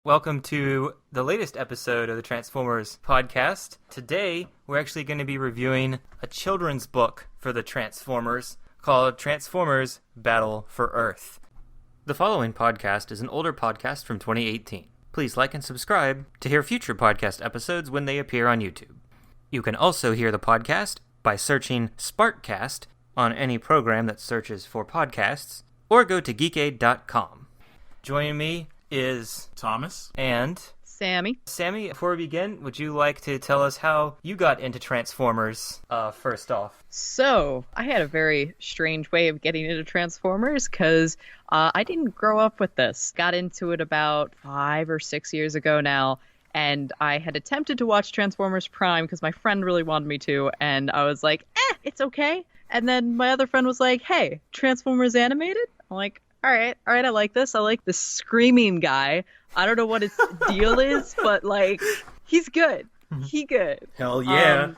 Welcome to the latest episode of the Transformers podcast. Today, we're actually going to be reviewing a children's book for the Transformers called Transformers Battle for Earth. The following podcast is an older podcast from 2018. Please like and subscribe to hear future podcast episodes when they appear on YouTube. You can also hear the podcast by searching Sparkcast on any program that searches for podcasts, or go to geekaid.com. Joining me is Thomas and Sammy. Sammy, before we begin, would you like to tell us how you got into Transformers first off? So, I had a very strange way of getting into Transformers because I didn't grow up with this. Got into it about 5 or 6 years ago now, and I had attempted to watch Transformers Prime because my friend really wanted me to, and I was like, it's okay. And then my other friend was like, hey, Transformers Animated? I'm like, all right, I like this. I like the screaming guy. I don't know what his deal is, but, like, he's good. He good. Hell yeah.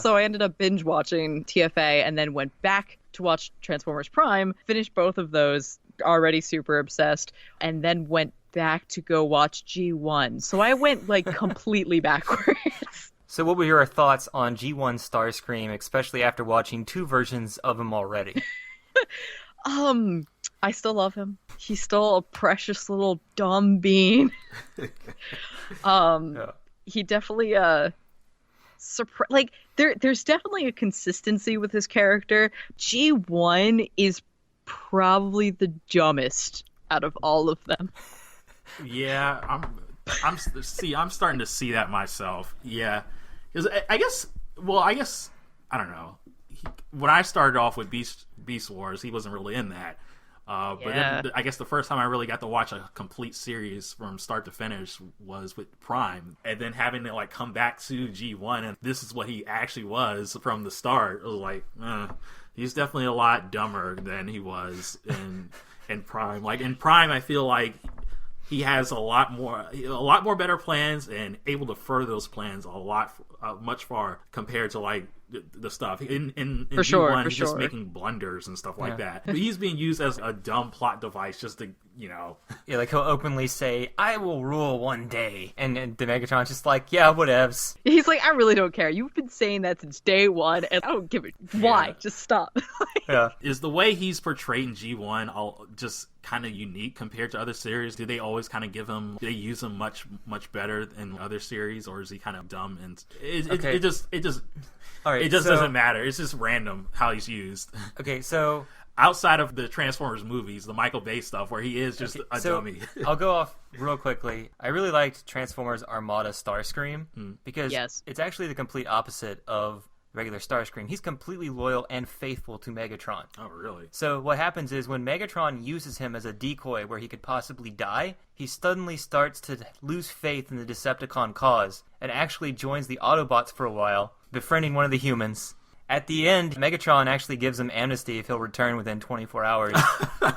So I ended up binge watching TFA and then went back to watch Transformers Prime, finished both of those, already super obsessed, and then went back to go watch G1. So I went, like, completely backwards. So what were your thoughts on G1 Starscream, especially after watching 2 versions of him already? I still love him. He's still a precious little dumb bean. He definitely there's definitely a consistency with his character. G1 is probably the dumbest out of all of them. Yeah, I'm starting to see that myself. Yeah, because I guess I don't know. When I started off with Beast Wars, he wasn't really in that. But then I guess the first time I really got to watch a complete series from start to finish was with Prime. And then having to, like, come back to G1, and this is what he actually was from the start. It was like, he's definitely a lot dumber than he was in Prime. Like, in Prime, I feel like he has a lot more better plans and able to further those plans much far compared to, like, the stuff in for G1, sure, he's just making blunders and stuff like that. But he's being used as a dumb plot device just to, like he'll openly say, "I will rule one day," and the Megatron's just like, "Yeah, whatevs." He's like, "I really don't care. You've been saying that since day one, and I don't give it. Why? Yeah. Just stop." Is the way he's portrayed in G1 all just kind of unique compared to other series? Do they always kind of do they use him much better in other series, or is he kind of dumb? And it just all right, doesn't matter. It's just random how he's used. Okay, so outside of the Transformers movies, the Michael Bay stuff, where he is just a dummy. I'll go off real quickly. I really liked Transformers Armada Starscream because it's actually the complete opposite of regular Starscream. He's completely loyal and faithful to Megatron. Oh, really? So what happens is when Megatron uses him as a decoy where he could possibly die, he suddenly starts to lose faith in the Decepticon cause and actually joins the Autobots for a while, befriending one of the humans. At the end, Megatron actually gives him amnesty if he'll return within 24 hours.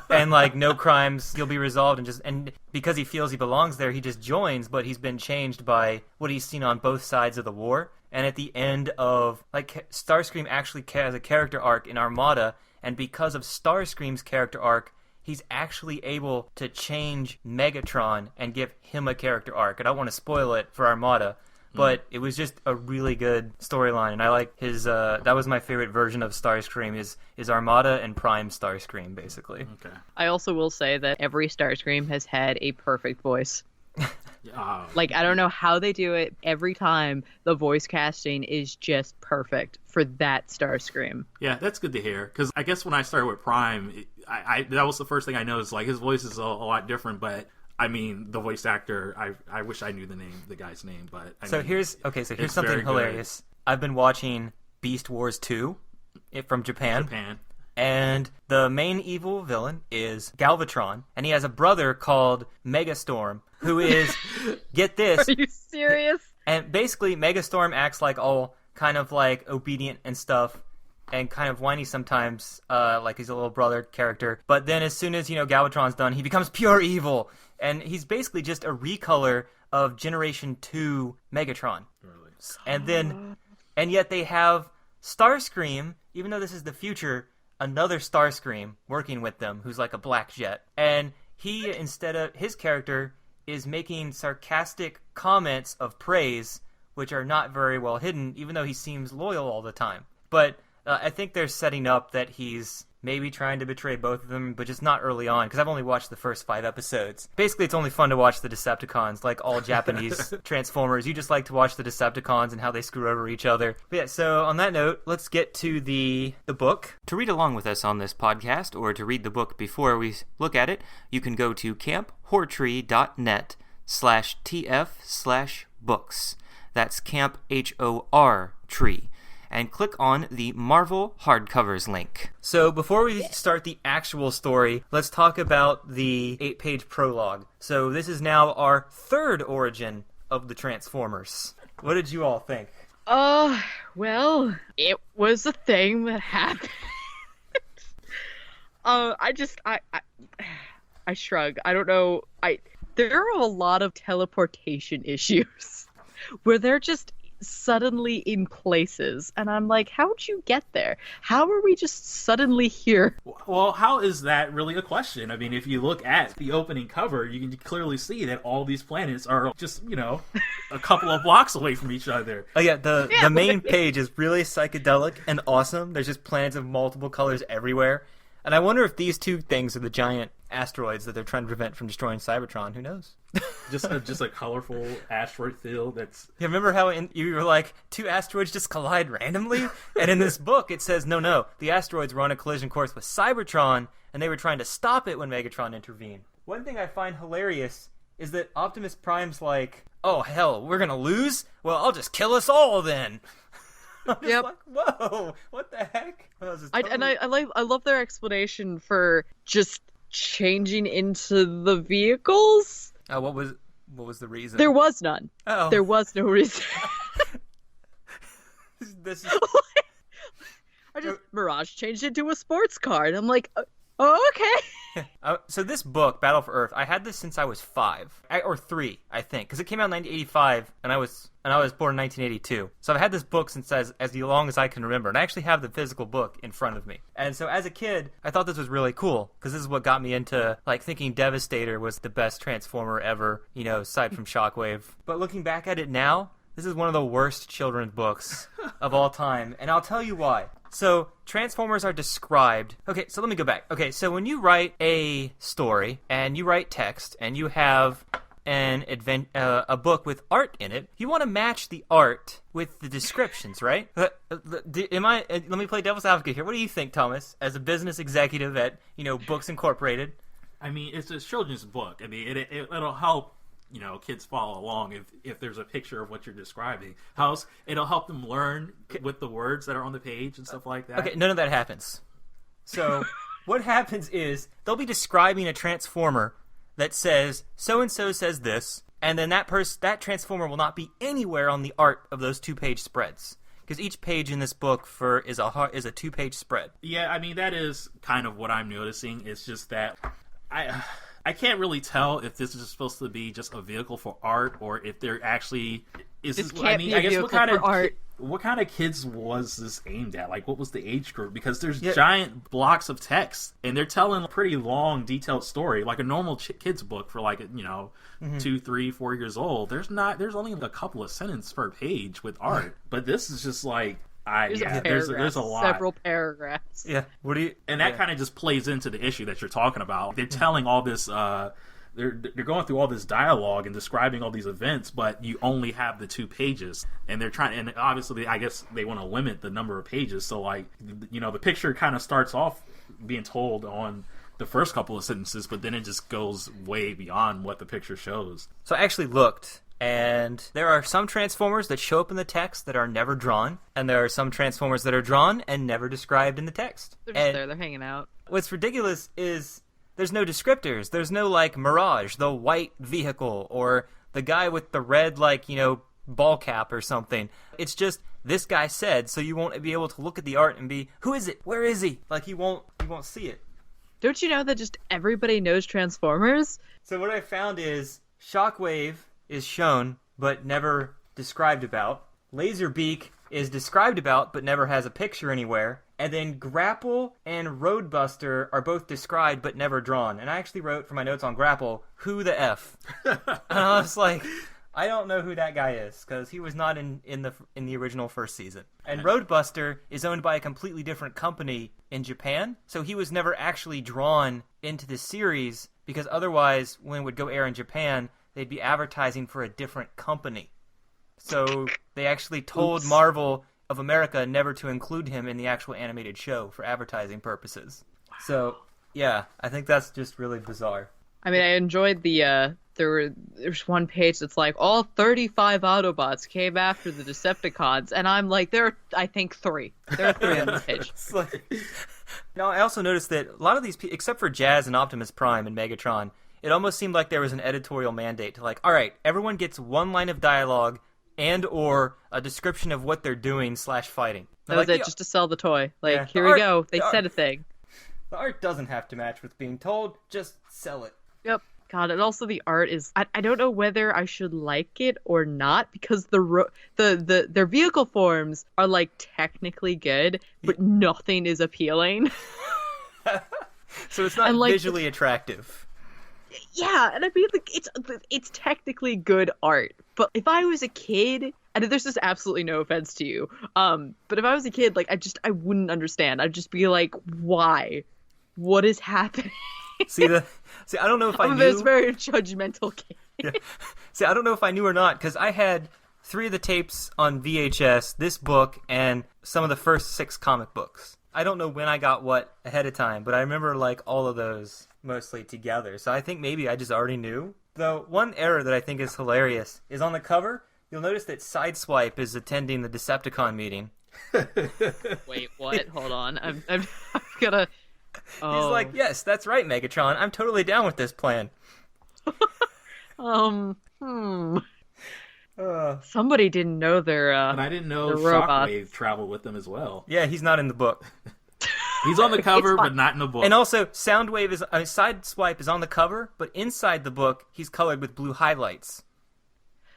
And, like, no crimes, he'll be resolved, and because he feels he belongs there, he just joins, but he's been changed by what he's seen on both sides of the war. And at the end of, like, Starscream actually has a character arc in Armada, and because of Starscream's character arc, he's actually able to change Megatron and give him a character arc. I don't want to spoil it for Armada, but it was just a really good storyline, and I like his. That was my favorite version of Starscream. Is Armada and Prime Starscream, basically. Okay. I also will say that every Starscream has had a perfect voice. Like, I don't know how they do it. Every time the voice casting is just perfect for that Starscream. Yeah, that's good to hear. Because I guess when I started with Prime, I that was the first thing I noticed. Like, his voice is a lot different, but I mean, the voice actor, I wish I knew the guy's name, but here's something hilarious. I've been watching Beast Wars 2 from Japan. And the main evil villain is Galvatron, and he has a brother called Megastorm, who is, get this. Are you serious? And basically, Megastorm acts like all kind of like obedient and stuff, and kind of whiny sometimes, like he's a little brother character. But then as soon as, Galvatron's done, he becomes pure evil. And he's basically just a recolor of Generation 2 Megatron. Really? And yet they have Starscream, even though this is the future, another Starscream working with them who's like a black jet. And his character is making sarcastic comments of praise, which are not very well hidden, even though he seems loyal all the time. But I think they're setting up that he's maybe trying to betray both of them, but just not early on, because I've only watched the first 5 episodes. Basically, it's only fun to watch the Decepticons, like all Japanese Transformers. You just like to watch the Decepticons and how they screw over each other. But yeah, so on that note, let's get to the book. To read along with us on this podcast, or to read the book before we look at it, you can go to camphortree.net/tf/books. That's Camp HOR Tree. And click on the Marvel hardcovers link. So before we start the actual story, let's talk about the 8-page prologue. So this is now our 3rd origin of the Transformers. What did you all think? Well, it was a thing that happened. I shrug. I don't know. There are a lot of teleportation issues where they're just suddenly in places, and I'm like, how'd you get there? How are we just suddenly here? Well, how is that really a question? I mean, if you look at the opening cover, you can clearly see that all these planets are just, a couple of blocks away from each other. Oh yeah, the main page is really psychedelic and awesome. There's just planets of multiple colors everywhere. And I wonder if these 2 things are the giant asteroids that they're trying to prevent from destroying Cybertron. Who knows? just a colorful asteroid field that's... You remember how you were like, 2 asteroids just collide randomly? And in this book, it says, no, the asteroids were on a collision course with Cybertron, and they were trying to stop it when Megatron intervened. One thing I find hilarious is that Optimus Prime's like, oh, hell, we're gonna lose? Well, I'll just kill us all then. I'm just like, whoa, what the heck? I love their explanation for just changing into the vehicles. Oh, what was the reason? There was none. Oh. There was no reason. This is... Mirage changed into a sports car, and I'm like, oh, okay. So this book, Battle for Earth, I had this since I was 5 or 3, I think, because it came out in 1985, and I was born in 1982. So I've had this book since as long as I can remember, and I actually have the physical book in front of me. And so as a kid, I thought this was really cool, because this is what got me into thinking Devastator was the best Transformer ever, aside from Shockwave. But looking back at it now, this is one of the worst children's books of all time, and I'll tell you why. So, Transformers are described... Okay, so let me go back. Okay, so when you write a story, and you write text, and you have a book with art in it, you want to match the art with the descriptions, right? Let me play devil's advocate here. What do you think, Thomas, as a business executive at, Books Incorporated? I mean, it's a children's book. I mean, it'll help kids follow along if there's a picture of what you're describing. It'll help them learn with the words that are on the page and stuff like that. Okay, none of that happens. So what happens is they'll be describing a transformer that says so-and-so says this, and then that transformer will not be anywhere on the art of those 2-page spreads. Because each page in this book is a 2-page spread. Yeah, I mean, that is kind of what I'm noticing. It's just that I can't really tell if this is supposed to be just a vehicle for art or if they're actually... What kind of kids was this aimed at? What was the age group? Because there's giant blocks of text, and they're telling a pretty long, detailed story, like a normal kid's book for 2, 3, 4 years old. There's only a couple of sentences per page with art, but this is just there's a lot, several paragraphs. Yeah, and that kind of just plays into the issue that you're talking about. They're telling all this. They're going through all this dialogue and describing all these events, but you only have the 2 pages, and they're trying. And obviously, I guess they want to limit the number of pages. So, the picture kind of starts off being told on the first couple of sentences, but then it just goes way beyond what the picture shows. So I actually looked. And there are some Transformers that show up in the text that are never drawn, and there are some Transformers that are drawn and never described in the text. They're just there, they're hanging out. What's ridiculous is there's no descriptors. There's no, Mirage, the white vehicle, or the guy with the red, ball cap or something. It's just, this guy said, so you won't be able to look at the art and be, who is it? Where is he? You won't see it. Don't you know that just everybody knows Transformers? So what I found is Shockwave is shown but never described about. Laserbeak is described about but never has a picture anywhere. And then Grapple and Roadbuster are both described but never drawn. And I actually wrote for my notes on Grapple, who the F? And I was like, I don't know who that guy is, because he was not in the original first season. And Roadbuster is owned by a completely different company in Japan, so he was never actually drawn into the series, because otherwise, when it would go air in Japan, they'd be advertising for a different company. So they actually told Marvel of America never to include him in the actual animated show for advertising purposes. So, yeah, I think that's just really bizarre. I mean, I enjoyed there's one page that's like, all 35 Autobots came after the Decepticons, and I'm like, there are, I think, 3. There are 3 on this page. Now, I also noticed that a lot of these people, except for Jazz and Optimus Prime and Megatron, it almost seemed like there was an editorial mandate to like, all right, everyone gets one line of dialogue and or a description of what they're doing / fighting. That was it, just to sell the toy. Like, yeah, here we go. They said a thing. The art doesn't have to match what's being told. Just sell it. Yep. God, and also the art is... I don't know whether I should like it or not, because their vehicle forms are, like, technically good, but nothing is appealing. So it's not visually attractive. Yeah, and I mean, like, it's technically good art, but if I was a kid, and there's just absolutely no offense to you, but if I was a kid, like, I wouldn't understand. I'd just be like, why? What is happening? See, I don't know if I knew. This very judgmental kid. Yeah. See, I don't know if I knew or not, because I had 3 of the tapes on VHS, this book, and some of the first 6 comic books. I don't know when I got what ahead of time, but I remember, like, all of those mostly together. So I think maybe I just already knew. Though, one error that I think is hilarious is on the cover, you'll notice that Sideswipe is attending the Decepticon meeting. Wait, what? Hold on. I'm gonna... Oh. He's like, yes, that's right, Megatron. I'm totally down with this plan. Somebody didn't know their and I didn't know Shockwave traveled with them as well. Yeah, he's not in the book. He's on the cover, but not in the book. And also, Sideswipe is on the cover, but inside the book, he's colored with blue highlights.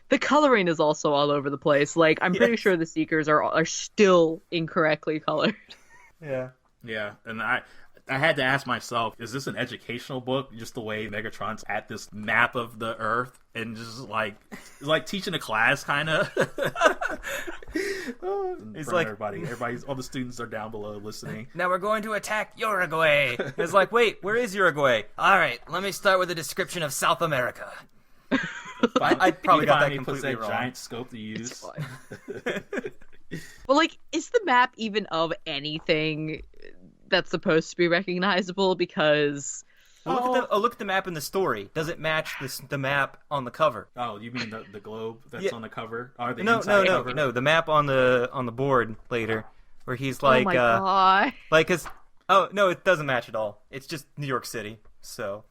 The coloring is also all over the place. Like, I'm pretty sure the Seekers are still incorrectly colored. Yeah. Yeah, and I had to ask myself, is this an educational book? Just the way Megatron's at this map of the Earth and just like teaching a class, kind of. It's like everybody's all the students are down below listening. Now we're going to attack Uruguay. It's like, wait, where is Uruguay? All right, let me start with a description of South America. I probably got that completely wrong. Giant scope to use. Well, like, is the map even of anything that's supposed to be recognizable? Because look at the map in the story. Does it match the map on the cover? Oh, you mean the globe that's on the cover? Or the no, the map on the board later, where he's like, oh my God. Like, oh no, it doesn't match at all. It's just New York City. So,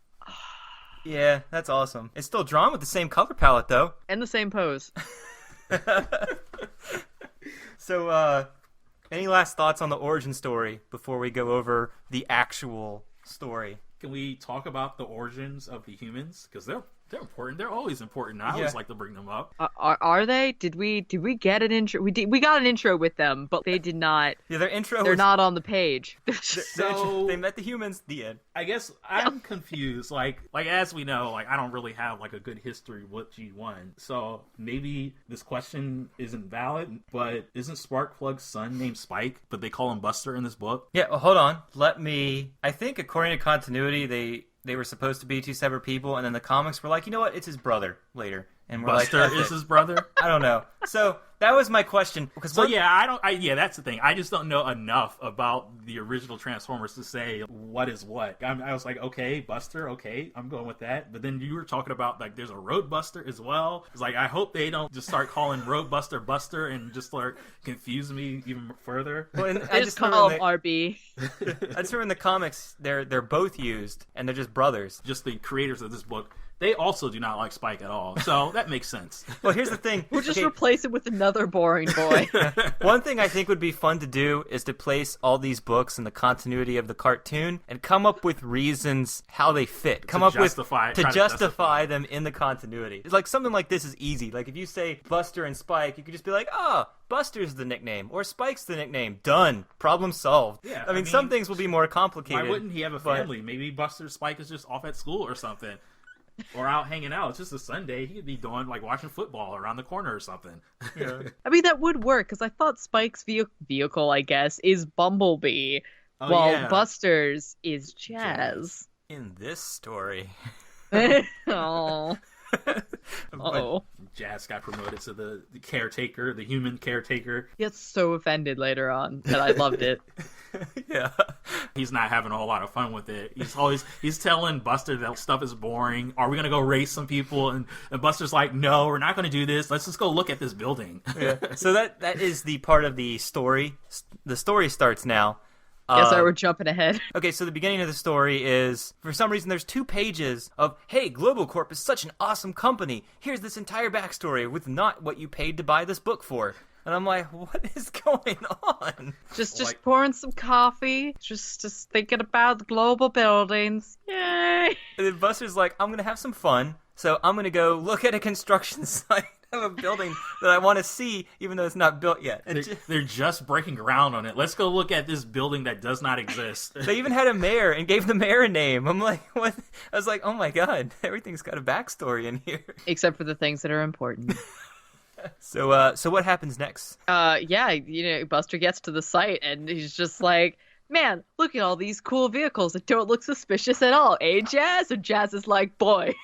yeah, that's awesome. It's still drawn with the same color palette though, and the same pose. So, any last thoughts on the origin story before we go over the actual story? Can we talk about the origins of the humans? Because they're important. They're always important. I always like to bring them up. Are they? Did we get an intro? We got an intro with them, but they did not. Yeah, they're not on the page. So they met the humans. The end. I guess I'm confused. Like as we know, like I don't really have like a good history with G1. So maybe this question isn't valid. But isn't Sparkplug's son named Spike? But they call him Buster in this book. Yeah. Well, hold on. I think according to continuity, they were supposed to be 2 separate people, and then the comics were like, you know what, it's his brother later. And we're Buster like, is his brother? I don't know. So that was my question. Because that's the thing. I just don't know enough about the original Transformers to say what is what. I was like, okay, Buster, okay, I'm going with that. But then you were talking about, like, there's a Roadbuster as well. It's like, I hope they don't just start calling Roadbuster Buster and just start confuse me even further. Well, and I just call him RB. I just remember in the comics, they're both used, and they're just brothers. Just the creators of this book they also do not like Spike at all. So that makes sense. Well, here's the thing. We'll just replace it with another boring boy. One thing I think would be fun to do is to place all these books in the continuity of the cartoon and come up with reasons how they fit. To justify them in the continuity. It's like something like this is easy. Like if you say Buster and Spike, you could just be like, Buster's the nickname, or Spike's the nickname. Done. Problem solved. Yeah, I mean, some things will be more complicated. Why wouldn't he have a family? Maybe Buster Spike is just off at school or something. Or out hanging out. It's just a Sunday. He could be doing, like, watching football around the corner or something. Yeah. I mean, that would work, because I thought Spike's vehicle, I guess, is Bumblebee, while Buster's is Jazz. In this story. Oh. Oh. Jazz got promoted to the caretaker, the human caretaker. He gets so offended later on that I loved it. Yeah. He's not having a whole lot of fun with it. He's telling Buster that stuff is boring. Are we gonna go race some people? And Buster's like, no, we're not gonna do this. Let's just go look at this building. Yeah. So that is the part of the story. The story starts now. Yes, we're jumping ahead. Okay, so the beginning of the story is, for some reason, there's 2 pages of, hey, Global Corp is such an awesome company. Here's this entire backstory with not what you paid to buy this book for. And I'm like, what is going on? Just pouring some coffee, just thinking about the global buildings. Yay! And then Buster's like, I'm going to have some fun, so I'm going to go look at a construction site of a building that I want to see, even though it's not built yet. They're just breaking ground on it. Let's go look at this building that does not exist. They even had a mayor and gave the mayor a name. I'm like, what? I was like, oh my god, everything's got a backstory in here. Except for the things that are important. So what happens next? Buster gets to the site and he's just like, man, look at all these cool vehicles that don't look suspicious at all. Eh, Jazz? And Jazz is like, boy.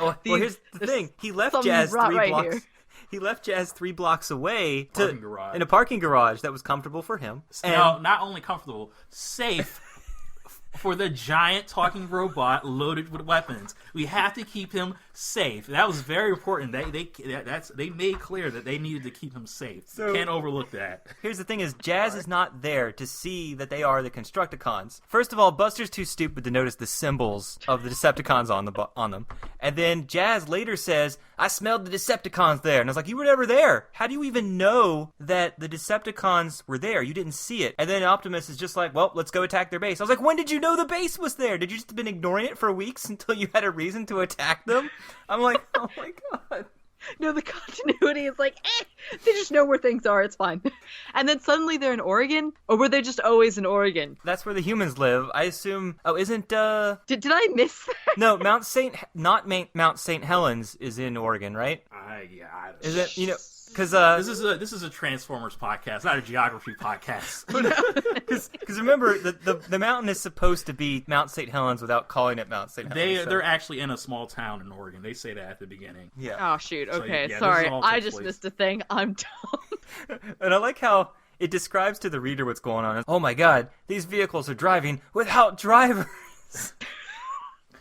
Well, here's the thing. He left Jazz 3 blocks. Here. He left Jazz 3 blocks away in a parking garage that was comfortable for him. No, not only comfortable, safe for the giant talking robot loaded with weapons. We have to keep him safe. That was very important. They made clear that they needed to keep him safe. So, can't overlook that. Here's the thing: is Jazz is not there to see that they are the Constructicons. First of all, Buster's too stupid to notice the symbols of the Decepticons on them. And then Jazz later says, "I smelled the Decepticons there," and I was like, "You were never there. How do you even know that the Decepticons were there? You didn't see it." And then Optimus is just like, "Well, let's go attack their base." I was like, "When did you know the base was there? Did you just have been ignoring it for weeks until you had a reason to attack them?" I'm like, oh my god. No, the continuity is like, they just know where things are, it's fine. And then suddenly they're in Oregon? Or were they just always in Oregon? That's where the humans live. I assume, Did I miss that? No, Mount St. Helens is in Oregon, right? Yeah. Is it, because this is a Transformers podcast, not a geography podcast. Because remember, the mountain is supposed to be Mount St. Helens without calling it Mount St. Helens. They're actually in a small town in Oregon. They say that at the beginning. Yeah. Oh shoot. Okay, sorry. I just missed a thing. I'm dumb. And I like how it describes to the reader what's going on. Oh my god, these vehicles are driving without drivers.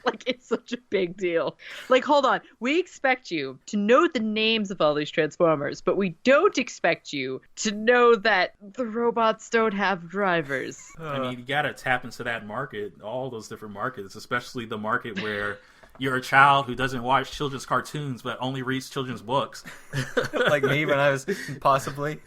Like, it's such a big deal. Like, hold on. We expect you to know the names of all these Transformers, but we don't expect you to know that the robots don't have drivers. I mean, you gotta tap into that market, all those different markets, especially the market where you're a child who doesn't watch children's cartoons but only reads children's books. Like me when I was possibly...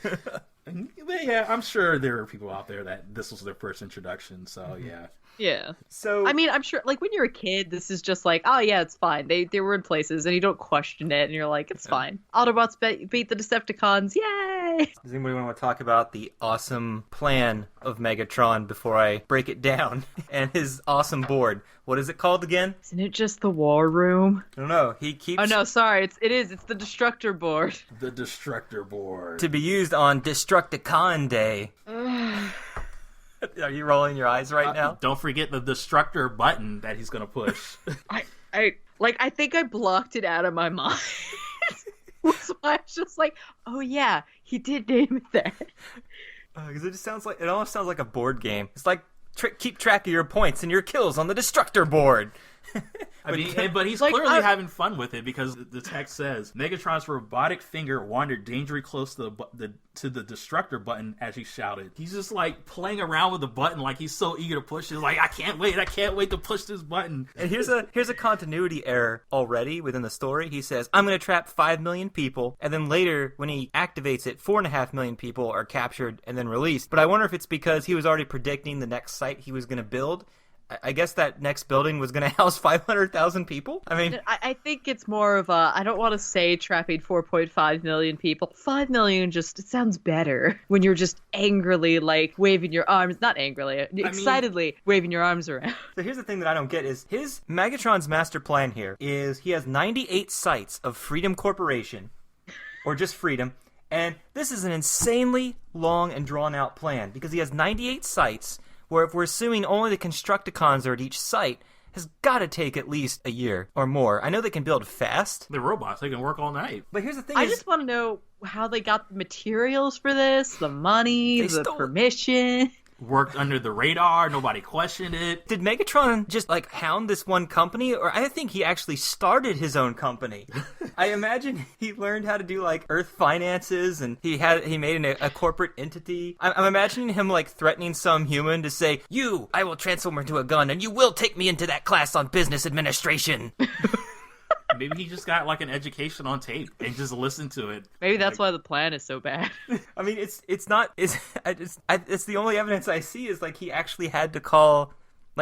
Yeah, I'm sure there are people out there that this was their first introduction, so yeah. Yeah. So I mean, I'm sure, like, when you're a kid, this is just like, oh yeah, it's fine. They were in places, and you don't question it, and you're like, it's fine. Autobots beat the Decepticons, yay! Does anybody want to talk about the awesome plan of Megatron before I break it down? And his awesome board. What is it called again? Isn't it just the War Room? I don't know. He keeps... Oh no, sorry. It's the Destructor board. The Destructor board. To be used on Destructicon Day. Are you rolling your eyes right now? Don't forget the Destructor button that he's gonna push. I think I blocked it out of my mind. So I was just like, oh yeah, he did name it that. Because it almost sounds like a board game. It's like keep track of your points and your kills on the Destructor board. But he's Like, clearly having fun with it because the text says Megatron's robotic finger wandered dangerously close to the destructor button as he shouted. He's just like playing around with the button like he's so eager to push it. Like, I can't wait to push this button. And here's a continuity error already within the story. He says, I'm going to trap 5 million people, and then later when he activates it, 4.5 million people are captured and then released. But I wonder if it's because he was already predicting the next site he was going to build. I guess that next building was going to house 500,000 people. I mean, I think it's more of a, I don't want to say trapping 4.5 million people. 5 million it sounds better when you're just angrily like waving your arms, not angrily, excitedly waving your arms around. So here's the thing that I don't get is Megatron's master plan here is he has 98 sites of Freedom Corporation, or just Freedom, and this is an insanely long and drawn out plan because he has 98 sites where if we're assuming only the Constructicons are at each site, has got to take at least a year or more. I know they can build fast. They're robots. They can work all night. But here's the thing I just want to know how they got the materials for this, the money, the permission. Worked under the radar. Nobody questioned it. Did Megatron just, like, hound this one company? Or I think he actually started his own company. I imagine he learned how to do, like, Earth finances, and he made a corporate entity. I'm imagining him, like, threatening some human to say, I will transform into a gun, and you will take me into that class on business administration. Maybe he just got like an education on tape and just listened to it. Maybe that's why the plan is so bad. I mean, it's the only evidence I see is like he actually had to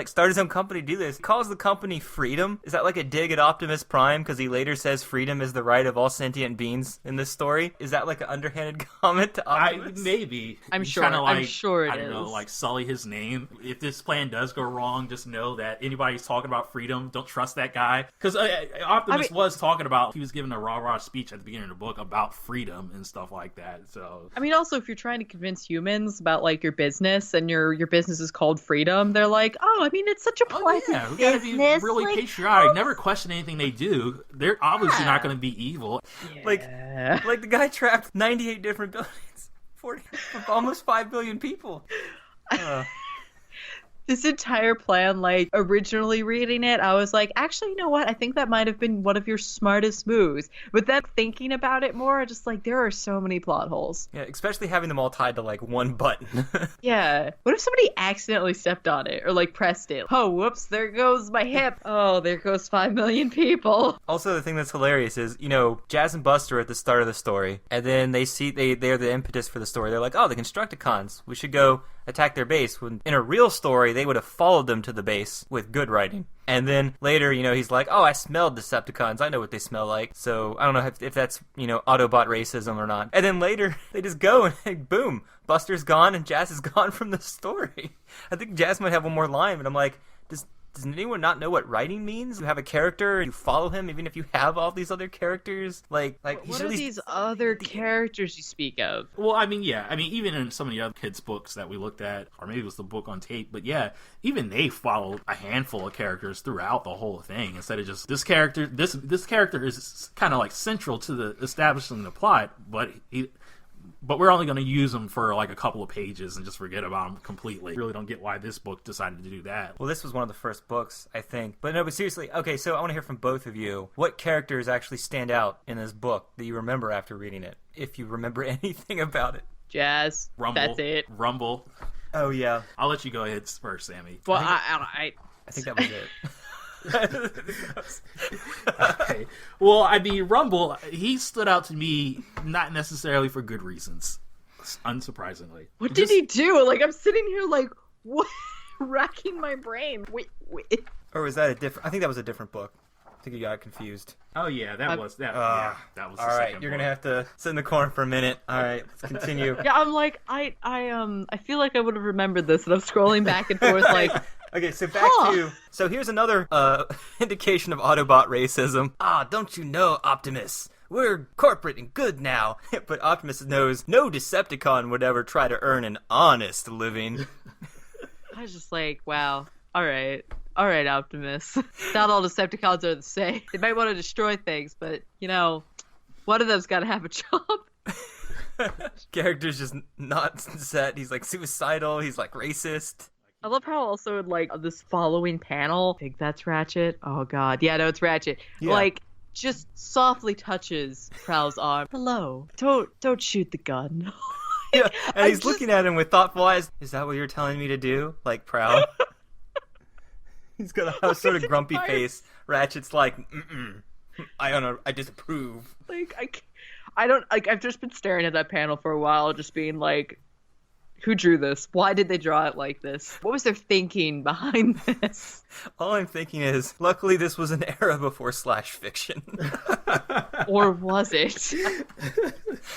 start his own company to do this. He calls the company Freedom. Is that like a dig at Optimus Prime because he later says freedom is the right of all sentient beings in this story? Is that like an underhanded comment to Optimus? Maybe. I'm sure. Like, I'm sure it is. I don't know, like sully his name. If this plan does go wrong, just know that anybody who's talking about freedom, don't trust that guy. Because Optimus was talking about, he was giving a rah-rah speech at the beginning of the book about freedom and stuff like that. So I mean, also, if you're trying to convince humans about like your business and your business is called freedom, they're like, oh, I mean, it's such a pleasant we gotta be really patriotic. Never question anything they do. They're obviously not going to be evil. Yeah. Like the guy trapped 98 different buildings, almost 5 billion people. This entire plan, like, originally reading it, I was like, actually, you know what? I think that might have been one of your smartest moves. But then thinking about it more, just like, there are so many plot holes. Yeah, especially having them all tied to, like, one button. Yeah. What if somebody accidentally stepped on it or, like, pressed it? Oh, whoops, there goes my hip. Oh, there goes 5 million people. Also, the thing that's hilarious is, Jazz and Buster are at the start of the story, and then they're the impetus for the story. They're like, oh, the Constructicons, we should go attack their base. When in a real story, they would have followed them to the base with good writing. And then later, he's like, oh, I smelled Decepticons. I know what they smell like. So I don't know if that's, Autobot racism or not. And then later, they just go and boom, Buster's gone and Jazz is gone from the story. I think Jazz might have one more line, but I'm like, does anyone not know what writing means? You have a character, you follow him, even if you have all these other characters. Like what are these other characters you speak of? Well, I mean, yeah. I mean, even in some of the other kids' books that we looked at, or maybe it was the book on tape, but yeah, even they followed a handful of characters throughout the whole thing instead of just this character. This character is kind of like central to the establishing the plot, but we're only going to use them for like a couple of pages and just forget about them completely. Really don't get why this book decided to do that. Well, this was one of the first books, I think. But no, but seriously, okay, so I want to hear from both of you. What characters actually stand out in this book that you remember after reading it? If you remember anything about it. Jazz. Rumble. That's it. Rumble. Oh, yeah. I'll let you go ahead first, Sammy. Well, I think that was it. Okay. Well, I mean, Rumble, he stood out to me not necessarily for good reasons, unsurprisingly. What did he do? Like, I'm sitting here like, what? Racking my brain. Wait. Or was that a different? I think that was a different book. I think you got confused. Oh yeah, that was that. That was. All right, you're gonna have to sit in the corner for a minute. All right, let's continue. Yeah, I'm like, I feel like I would have remembered this, and I'm scrolling back and forth like. Okay, so back to... So here's another indication of Autobot racism. Don't you know, Optimus? We're corporate and good now. But Optimus knows no Decepticon would ever try to earn an honest living. I was just like, wow. All right, Optimus. Not all Decepticons are the same. They might want to destroy things, but, one of them's got to have a job. Character's just not set. He's, like, suicidal. He's, like, racist. I love how also like this following panel, I think that's Ratchet. Oh god. Yeah, no, it's Ratchet. Yeah. Like just softly touches Prowl's arm. Hello. Don't shoot the gun. Yeah, and I he's just- looking at him with thoughtful eyes. Is that what you're telling me to do? Like, Prowl? He's got a sort of grumpy face. Ratchet's like, I don't know, I disapprove. Like I don't like. I've just been staring at that panel for a while, just being like, who drew this? Why did they draw it like this? What was their thinking behind this? All I'm thinking is, luckily this was an era before slash fiction. Or was it?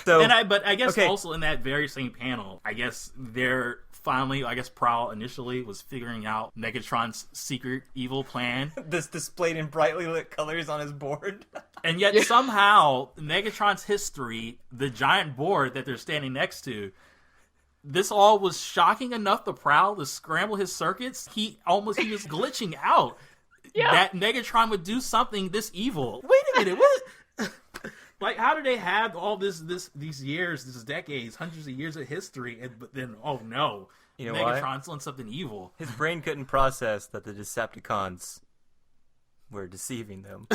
So, But I guess okay. also in that very same panel, I guess they're finally, Prowl initially was figuring out Megatron's secret evil plan. this displayed in brightly lit colors on his board. And yet somehow Megatron's history, the giant board that they're standing next to, this all was shocking enough to Prowl to scramble his circuits. He was glitching out. Yeah. That Megatron would do something this evil. Wait a minute, what? Like, how do they have all these years, these decades, hundreds of years of history, but then, oh no, You know Megatron's done something evil. His brain couldn't process that the Decepticons were deceiving them.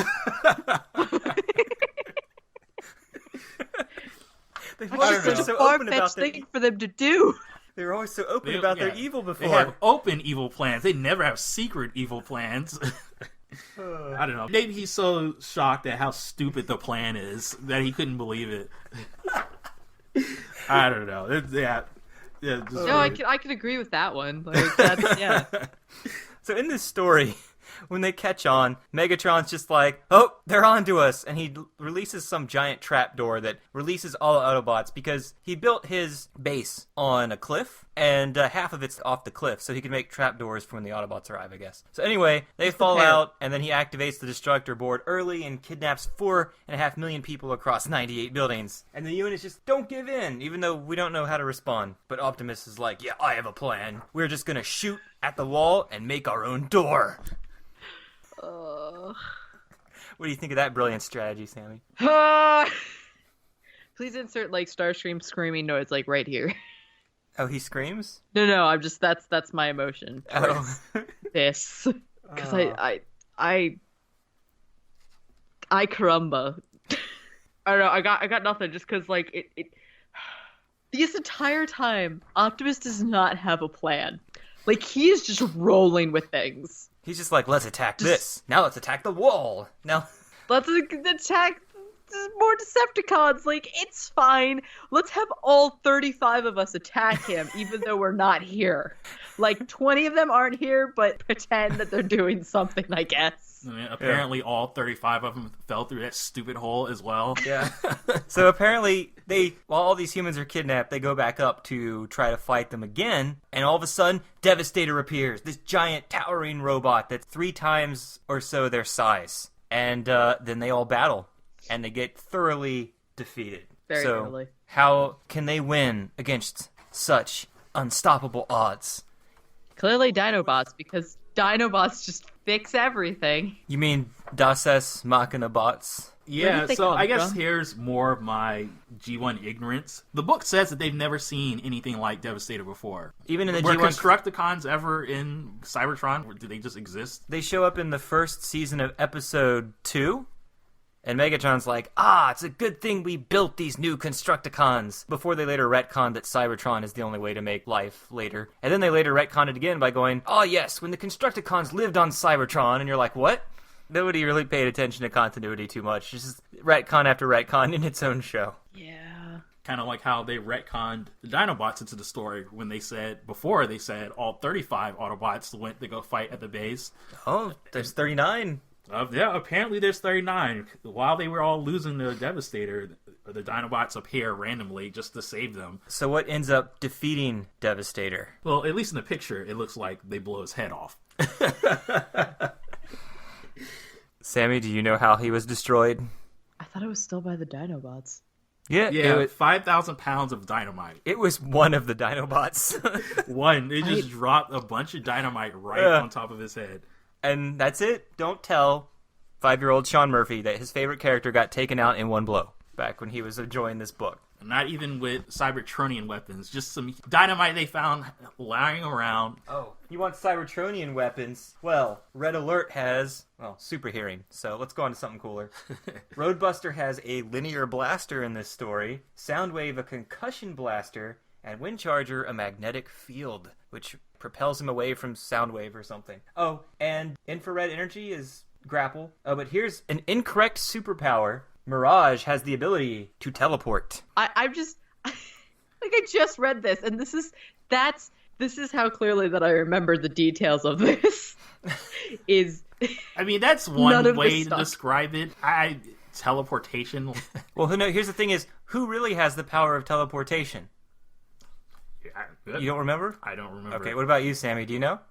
They That's were just such a so open about far-fetched their, thing for them to do. they were always so open about their evil They before. have open evil plans. They never have secret evil plans. I don't know. Maybe he's so shocked at how stupid the plan is that he couldn't believe it. I don't know. No, I could agree with that one. Like that's yeah. So in this story, when they catch on, Megatron's just like, oh, they're on to us. And he releases some giant trapdoor that releases all Autobots because he built his base on a cliff, and half of it's off the cliff, so he can make trapdoors for when the Autobots arrive, I guess. So anyway, they fall prepare. out, and then he activates the Destructor board early and kidnaps 4.5 million people across 98 buildings. And the units just don't give in, even though we don't know how to respond. But Optimus is like, yeah, I have a plan. We're just gonna shoot at the wall and make our own door. What do you think of that brilliant strategy, Sammy? Please insert like Starscream screaming noise like right here. Oh, he screams? No, I'm just that's my emotion Oh. towards this because I caramba. I don't know. I got nothing just because like it. This entire time, Optimus does not have a plan. Like he is just rolling with things. He's just like, let's attack this. Now let's attack the wall. Now, Let's attack more Decepticons. Like, it's fine. Let's have all 35 of us attack him, even though we're not here. Like, 20 of them aren't here, but pretend that they're doing something, I guess. I mean, apparently all 35 of them fell through that stupid hole as well. yeah. So apparently, while all these humans are kidnapped, they go back up to try to fight them again, and all of a sudden, Devastator appears. This giant, towering robot that's 3 times or so their size. And then they all battle, and they get thoroughly defeated. Very so, thoroughly. how can they win against such unstoppable odds? Clearly Dinobots, because Dinobots just fix everything. You mean Das Machina bots? Where Yeah, did they so come I guess from? here's more of my G1 ignorance. The book says that they've never seen anything like Devastator before. Even in the Were G1, Constructicons ever in Cybertron? Or do they just exist? they show up in the first season of episode 2, and Megatron's like, it's a good thing we built these new Constructicons, before they later retconned that Cybertron is the only way to make life later. And then they later retconned it again by going, yes, when the Constructicons lived on Cybertron, and you're like, what? Nobody really paid attention to continuity too much. Just retcon after retcon in its own show. Yeah. Kind of like how they retconned the Dinobots into the story when they said all 35 Autobots went to go fight at the base. Oh, there's 39. Yeah, apparently there's 39. While they were all losing the Devastator, the Dinobots appear randomly just to save them. So what ends up defeating Devastator? Well, at least in the picture, it looks like they blow his head off. Sammy, do you know how he was destroyed? I thought it was still by the Dinobots. Yeah, Yeah, 5,000 pounds of dynamite. it was one of the Dinobots. One, they just dropped a bunch of dynamite right on top of his head. And that's it. Don't tell 5-year-old Shawn Murphy that his favorite character got taken out in one blow back when he was enjoying this book. Not even with Cybertronian weapons. Just some dynamite they found lying around. Oh, you want Cybertronian weapons? Well, Red Alert has, super hearing. So let's go on to something cooler. Roadbuster has a linear blaster in this story, Soundwave a concussion blaster, and Windcharger a magnetic field, which propels him away from Soundwave or something. Oh, and infrared energy is grapple. Oh, but here's an incorrect superpower. Mirage has the ability to teleport. I'm just I just read this, and this is how clearly that I remember the details of this. I mean, that's one way to describe it. Teleportation. Well, here's the thing: is who really has the power of teleportation? Yeah, you don't remember? I don't remember. Okay, what about you, Sammy? Do you know?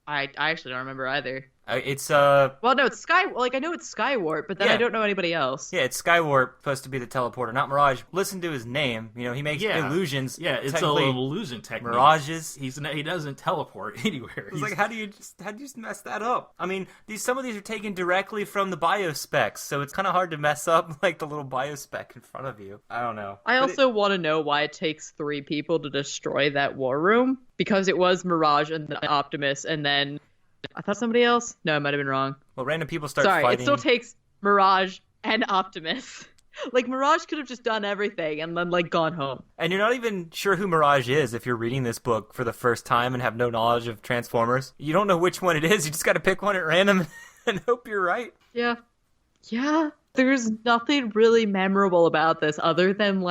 I actually don't remember either. It's Well, no, it's I know it's Skywarp, but then I don't know anybody else. Yeah, it's Skywarp supposed to be the teleporter, not Mirage. Listen to his name. He makes illusions. Yeah, it's an illusion technique. Mirages. He doesn't teleport anywhere. It's like how do you just mess that up? I mean, some of these are taken directly from the biospecs, so it's kind of hard to mess up like the little biospec in front of you. I don't know. I also want to know why it takes 3 people to destroy that war room, because it was Mirage and then Optimus, and then I thought somebody else? No, I might have been wrong. Well, random people start fighting. It still takes Mirage and Optimus. Like, Mirage could have just done everything and then, gone home. And you're not even sure who Mirage is if you're reading this book for the first time and have no knowledge of Transformers. You don't know which one it is. You just got to pick one at random and hope you're right. Yeah. Yeah. There's nothing really memorable about this other than,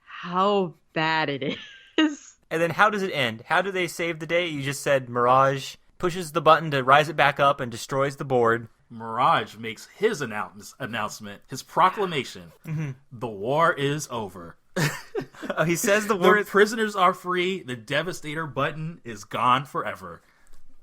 how bad it is. And then how does it end? How do they save the day? You just said Mirage pushes the button to rise it back up and destroys the board. Mirage makes his announcement, his proclamation. Mm-hmm. The war is over. He says the war The prisoners are free. The Devastator button is gone forever.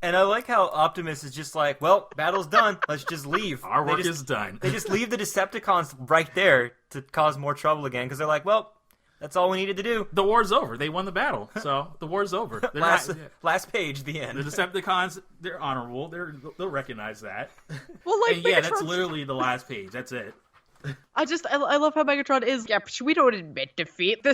And I like how Optimus is just like, well, battle's done. Let's just leave. Our work is done. They just leave the Decepticons right there to cause more trouble again because they're like, well, that's all we needed to do. The war's over. They won the battle, so the war's over. Last page, the end. The Decepticons, they're honorable. They'll recognize that. Well, that's literally the last page. That's it. I love how Megatron is, we don't admit defeat.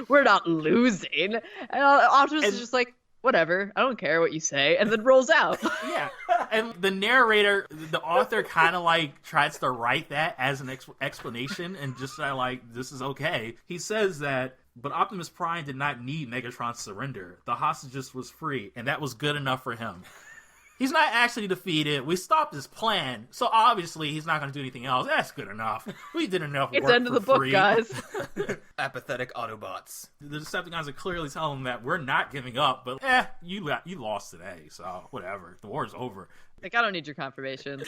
We're not losing. And Optimus is just like, whatever, I don't care what you say, and then rolls out. Yeah, and the narrator, the author kind of tries to write that as an explanation and just this is okay. He says that, but Optimus Prime did not need Megatron's surrender. The hostages was free, and that was good enough for him. He's not actually defeated. We stopped his plan, so obviously he's not going to do anything else. That's good enough. We did enough work for free. It's end of the book, guys. Apathetic Autobots. The Decepticons are clearly telling him that we're not giving up, but you lost today, so whatever. The war's over. I don't need your confirmation.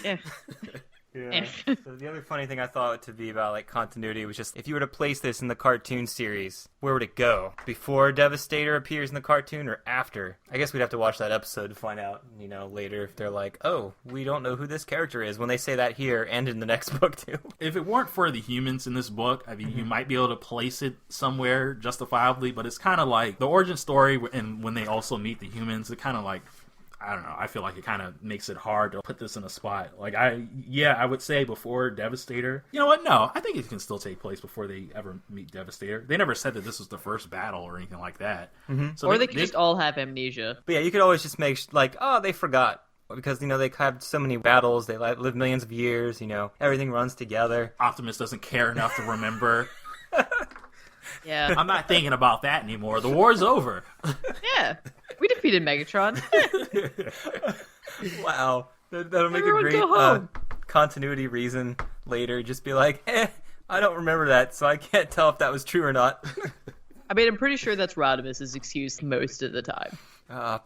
Yeah. So the other funny thing I thought to be about continuity was just if you were to place this in the cartoon series, where would it go? Before Devastator appears in the cartoon or after? I guess we'd have to watch that episode to find out, later if they're like, oh, we don't know who this character is when they say that here and in the next book too. If it weren't for the humans in this book, I mean, you might be able to place it somewhere justifiably, but it's kind of like the origin story and when they also meet the humans, it kind of I don't know. I feel like it kind of makes it hard to put this in a spot. I would say before Devastator. You know what? No, I think it can still take place before they ever meet Devastator. They never said that this was the first battle or anything like that. Mm-hmm. So they could just all have amnesia. But yeah, you could always just make they forgot. Because, they have so many battles, they live millions of years, everything runs together. Optimus doesn't care enough to remember. Yeah. I'm not thinking about that anymore. The war's over. Yeah. We defeated Megatron. Wow. That'll make Everyone a great continuity reason later. Just be like, I don't remember that, so I can't tell if that was true or not. I mean, I'm pretty sure that's Rodimus's excuse most of the time.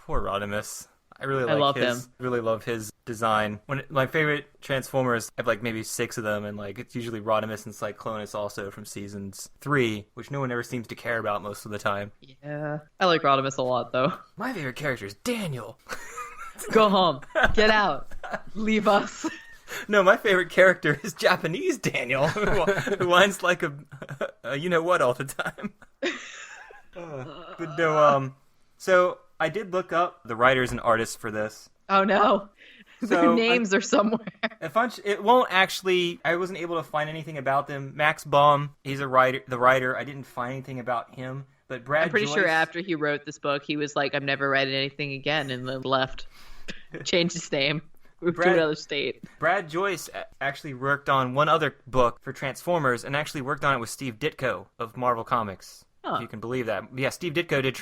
Poor Rodimus. I love him. Really love his design. My favorite Transformers, I have maybe 6 of them, and it's usually Rodimus and Cyclonus also from seasons 3, which no one ever seems to care about most of the time. Yeah, I like Rodimus a lot though. My favorite character is Daniel. Go home. Get out. Leave us. No, my favorite character is Japanese Daniel, who whines like a you-know-what all the time. But no, so I did look up the writers and artists for this. Oh no. Their names are somewhere. It won't actually. I wasn't able to find anything about them. Max Baum, he's the writer. I didn't find anything about him. But Brad I'm pretty Joyce, sure after he wrote this book, he was like, "I'm never writing anything again," and then left, changed his name, moved to another state. Brad Joyce actually worked on one other book for Transformers, and actually worked on it with Steve Ditko of Marvel Comics. If you can believe that. Yeah, Steve Ditko did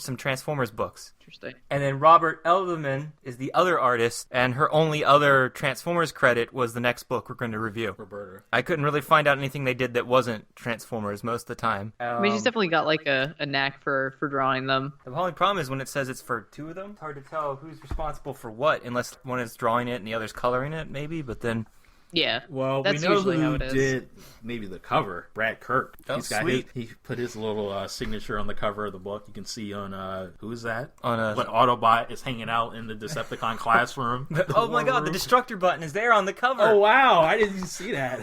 some Transformers books. Interesting. And then Robert Elderman is the other artist, and her only other Transformers credit was the next book we're going to review. Roberta. I couldn't really find out anything they did that wasn't Transformers most of the time. I mean, she's definitely got like a knack for drawing them. The only problem is when it says it's for two of them, it's hard to tell who's responsible for what, unless one is drawing it and the other's coloring it, maybe, but then... Yeah. Well, that's we know usually who how it is. did maybe the cover. Brad Kirk. Oh, sweet. He put his little signature on the cover of the book. You can see on who is that? On a... When Autobot is hanging out in the Decepticon classroom. Oh my god, the Destructor button is there on the cover. Oh wow, I didn't see that.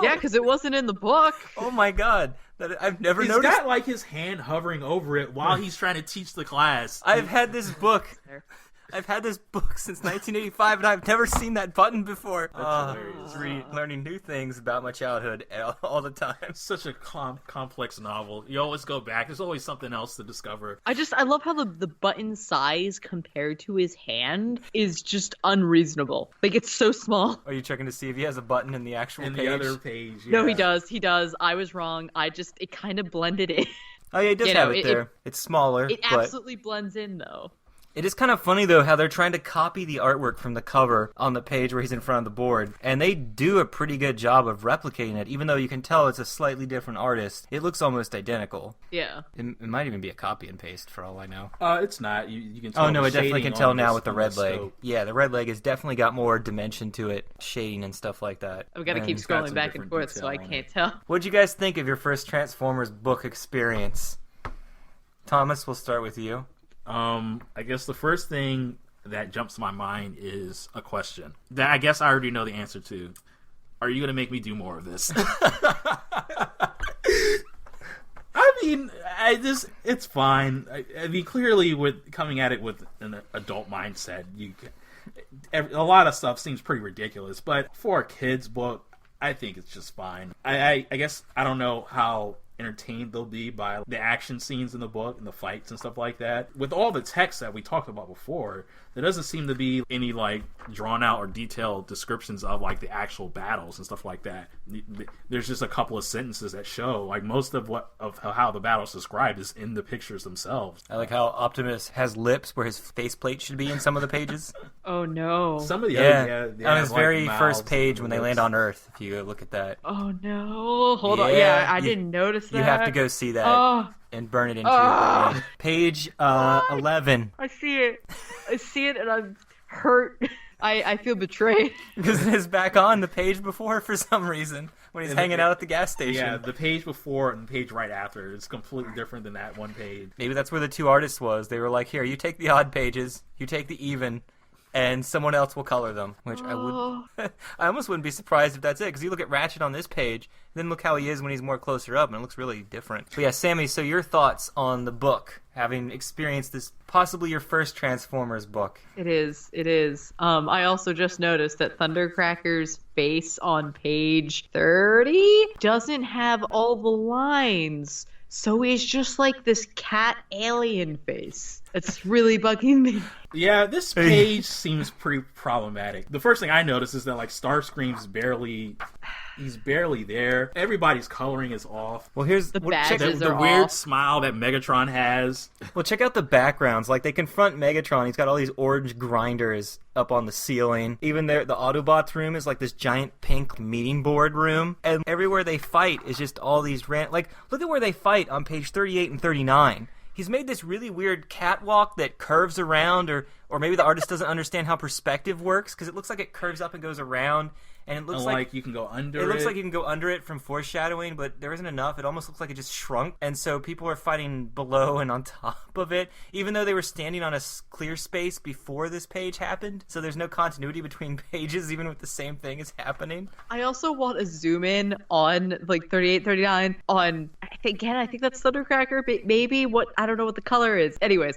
Yeah, because it wasn't in the book. Oh my god, I've never He's noticed. got like his hand hovering over it while he's trying to teach the class. I've had this book since 1985, and I've never seen that button before. That's hilarious. Learning new things about my childhood all the time. Such a complex novel. You always go back. There's always something else to discover. I love how the button size compared to his hand is just unreasonable. Like, it's so small. Are you checking to see if he has a button in the actual In page? the other page, yeah. No, he does. I was wrong. It kind of blended in. Oh yeah, it does have it there. It's smaller. It but... absolutely blends in, though. It is kind of funny, though, how they're trying to copy the artwork from the cover on the page where he's in front of the board. And they do a pretty good job of replicating it, even though you can tell it's a slightly different artist. It looks almost identical. Yeah. It might even be a copy and paste, for all I know. It's not. You can tell. Oh, no, I definitely can tell now with the red leg. scope. Yeah, the red leg has definitely got more dimension to it, shading and stuff like that. I've got to keep it's got scrolling some back and different forth, so I detail on can't tell. What'd you guys think of your first Transformers book experience? Thomas, we'll start with you. I guess the first thing that jumps to my mind is a question that I guess I already know the answer to. Are you going to make me do more of this? I mean, it's fine. I mean, clearly, with coming at it with an adult mindset, a lot of stuff seems pretty ridiculous. But for a kid's book, I think it's just fine. I guess I don't know how entertained they'll be by the action scenes in the book and the fights and stuff like that. With all the text that we talked about before, there doesn't seem to be any like drawn out or detailed descriptions of like the actual battles and stuff like that. There's just a couple of sentences that show like most of how the battle's described is in the pictures themselves. I like how Optimus has lips where his faceplate should be in some of the pages. Oh, no. Some of the Yeah, other, on his very mouths first page and when they lips. land on Earth, if you look at that. Oh, no. Hold on. Yeah, Yeah, I you- didn't notice that. You have to go see that Oh, and burn it into your brain. Page 11. I see it. I see it, and I'm hurt. I feel betrayed. Because it is back on the page before for some reason when he's hanging out at the gas station. Yeah, the page before and the page right after is completely different than that one page. Maybe that's where the two artists was. They were like, here, you take the odd pages, you take the even, and someone else will color them. Which I almost wouldn't be surprised if that's it, because you look at Ratchet on this page, then look how he is when he's more closer up, and it looks really different. But yeah, Sammy, so your thoughts on the book, having experienced this, possibly your first Transformers book. It is. I also just noticed that Thundercracker's face on page 30 doesn't have all the lines. So he's just like this cat alien face. It's really bugging me. Yeah, this page seems pretty problematic. The first thing I noticed is that like Starscream's he's barely there. Everybody's coloring is off. Well, here's The check, badges The are weird off. smile that Megatron has. well, check out the backgrounds. Like, they confront Megatron. He's got all these orange grinders up on the ceiling. Even there, the Autobots room is like this giant pink meeting board room. And everywhere they fight is just all these like, look at where they fight on page 38 and 39. He's made this really weird catwalk that curves around, or maybe the artist doesn't understand how perspective works, because it looks like it curves up and goes around, and it looks like you can go under it. It looks like you can go under it from foreshadowing, but there isn't enough. It almost looks like it just shrunk. And so people are fighting below and on top of it, even though they were standing on a clear space before this page happened. So there's no continuity between pages, even if the same thing is happening. I also want to zoom in on like 38, 39 on, I think that's Thundercracker, but maybe I don't know what the color is. Anyways,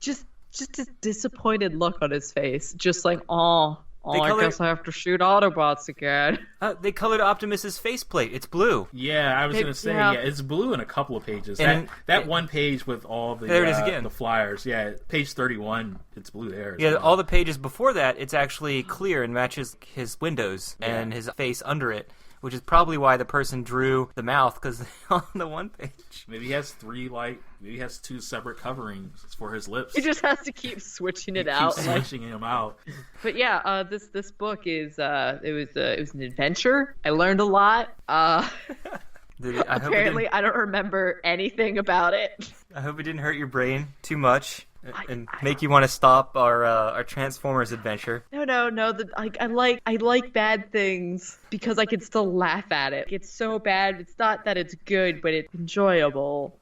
just just a disappointed look on his face. Just like, oh, They I color- guess I have to shoot Autobots again. They colored Optimus's faceplate. It's blue. Yeah, I was gonna say, yeah. yeah, it's blue in a couple of pages. And- that one page with all the There it is again. the flyers. Yeah, page 31, it's blue there. as Yeah, well. all the pages before that, it's actually clear and matches his windows and his face under it, which is probably why the person drew the mouth, because on the one page. Maybe he has maybe he has 2 separate coverings for his lips. He just has to keep switching it Keep out. switching him out. But yeah, this book is it was an adventure. I learned a lot. Apparently, I don't remember anything about it. I hope it didn't hurt your brain too much and make you want to stop our Transformers adventure. No. I like bad things because I can still laugh at it. It's so bad. It's not that it's good, but it's enjoyable.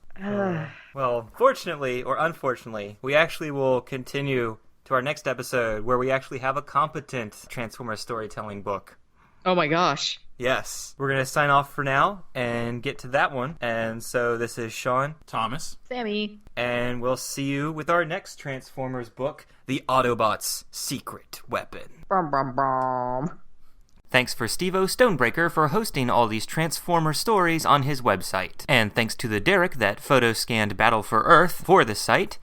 Well, fortunately or unfortunately, we actually will continue to our next episode where we actually have a competent Transformers storytelling book. Oh my gosh. Yes. We're going to sign off for now and get to that one. And so this is Shawn. Thomas. Sammy. And we'll see you with our next Transformers book, The Autobots' Secret Weapon. Brum, brum, brum. Thanks for Steve-O Stonebreaker for hosting all these Transformer stories on his website. And thanks to the Derek that photo-scanned Battle for Earth for this site.